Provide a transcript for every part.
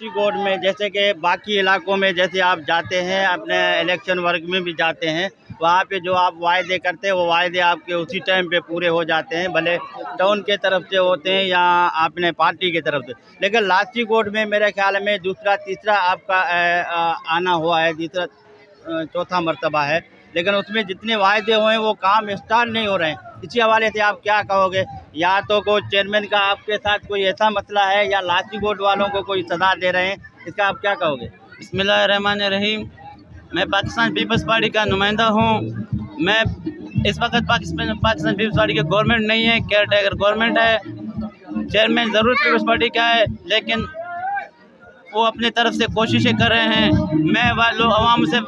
लाची कोट में जैसे कि बाकी इलाकों में जैसे आप जाते हैं अपने इलेक्शन वर्क में भी जाते हैं, वहाँ पे जो आप वायदे करते हैं वो वायदे आपके उसी टाइम पे पूरे हो जाते हैं, भले टाउन के तरफ से होते हैं या आपने पार्टी की तरफ से। लेकिन लाची कोट में मेरे ख्याल में दूसरा तीसरा आपका आना हुआ है, तीसरा चौथा मर्तबा है, लेकिन उसमें जितने वायदे हुए हैं वो काम स्टार्ट नहीं हो रहे हैं। इसी हवाले से आप क्या कहोगे? या तो कोई चेयरमैन का आपके साथ कोई ऐसा मसला है या लाची कोट वालों को कोई सजा दे रहे हैं, इसका आप क्या कहोगे? बिस्मिल्लाहिर्रहमानिर्रहीम। मैं पाकिस्तान पीपल्स पार्टी का नुमाइंदा हूँ। मैं इस वक्त पाकिस्तान पीपल्स पार्टी की गवर्नमेंट नहीं है, केयर टेकर गवर्नमेंट है। चेयरमैन ज़रूर पीपल्स पार्टी का है, लेकिन वो अपनी तरफ से कोशिशें कर रहे हैं। मैं लोग आवाम से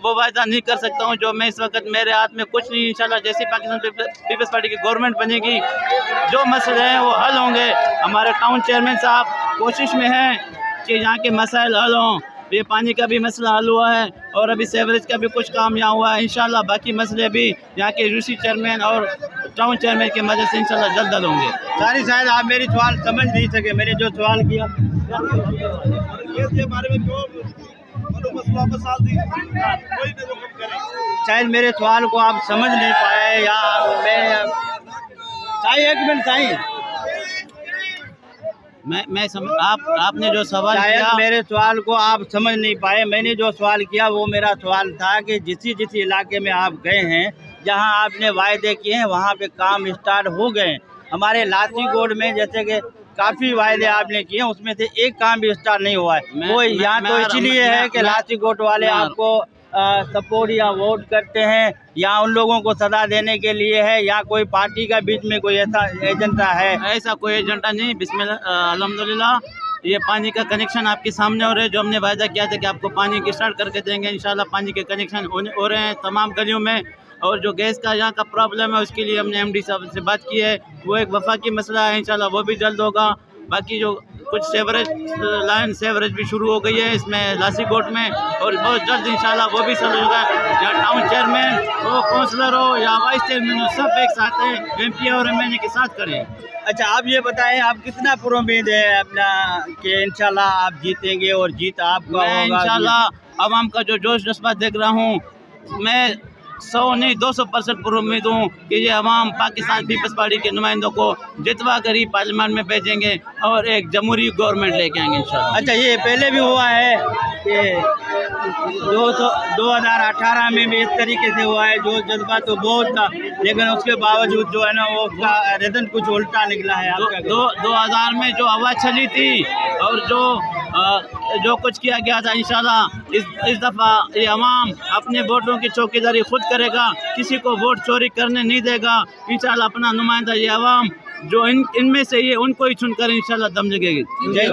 वो वायदा नहीं कर सकता हूँ जो मैं इस वक्त मेरे हाथ में कुछ नहीं। इंशाल्लाह जैसे पाकिस्तान पीपल्स पार्टी की गवर्नमेंट बनेगी, जो मसले हैं वो हल होंगे। हमारे टाउन चेयरमैन साहब कोशिश में हैं कि यहाँ के मसाइल हल हों। ये पानी का भी मसला हल हुआ है और अभी सेवरेज का भी कुछ काम यहाँ हुआ है। इंशाल्लाह बाकी मसले भी यहाँ के यूसी चेयरमैन और टाउन चेयरमैन की मदद से इंशाल्लाह जल्द हल होंगे। सारी शायद आप मेरी सवाल समझ नहीं सके, मैंने जो सवाल किया शायद मेरे सवाल को आप समझ नहीं पाए, या मैं चाहिए एक मिनट चाहिए आपने जो सवाल किया, मेरे सवाल को आप समझ नहीं पाए। मैंने जो सवाल किया वो मेरा सवाल था कि जिस इलाके में आप गए हैं, जहां आपने वायदे किए हैं वहां पे काम स्टार्ट हो गए। हमारे लाची कोट में जैसे कि काफ़ी वायदे आपने किए हैं, उसमें से एक काम भी स्टार्ट नहीं हुआ है। वो यहाँ तो इसलिए है कि लाची कोट वाले आपको सपोर्ट या वोट करते हैं, या उन लोगों को सजा देने के लिए है, या कोई पार्टी का बीच में कोई ऐसा एजेंडा है? ऐसा कोई एजेंडा नहीं। बिस्मिल्लाह अल्हम्दुलिल्लाह, ये पानी का कनेक्शन आपके सामने हो रहा है। जो हमने वायदा किया था कि आपको पानी की स्टार्ट करके देंगे, इंशाल्लाह पानी के कनेक्शन हो रहे हैं तमाम गलियों में। और जो गैस का यहाँ का प्रॉब्लम है उसके लिए हमने MD साहब से बात की है, वो एक वफाकी मसला है, इंशाल्लाह वो भी जल्द होगा। बाकी जो कुछ सेवरेज लाइन सेवरेज भी शुरू हो गई है इसमें लाची कोट में, और बहुत जल्द इंशाल्लाह वो भी शुरू होगा। या टाउन चेयरमैन हो, काउंसलर हो या वाइस चेयरमैन हो, सब एक साथ हैं, MP और MNA के साथ करें। अच्छा, आप ये बताएं आप कितना पुरुद है अपना कि इंशाल्लाह आप जीतेंगे और जीत आपका होगा? इंशाल्लाह आवाम का जो जोश जज्बा देख रहा हूँ, मैं 100 नहीं 200% पुरुद हूँ कि ये अवाम पाकिस्तान पीपल्स पार्टी के नुमाइंदों को जितवा कर ही पार्लियामेंट में भेजेंगे और एक जमहूरी गवर्नमेंट लेके आएंगे इंशाल्लाह। अच्छा, ये पहले भी हुआ है कि 2018 में भी इस तरीके से हुआ है, जो जज्बा तो बहुत था, लेकिन उसके बावजूद जो है ना वो उसका रिजल्ट कुछ उल्टा निकला है। आपका 2000 में जो आवाज़ चली थी और जो कुछ किया गया था, इंशाल्लाह इस दफ़ा ये अवाम अपने वोटों की चौकीदारी खुद करेगा, किसी को वोट चोरी करने नहीं देगा। इंशाल्लाह अपना नुमाइंदा ये अवाम जो इनमें से ये उनको ही चुनकर इंशाल्लाह दम लगेगी। जय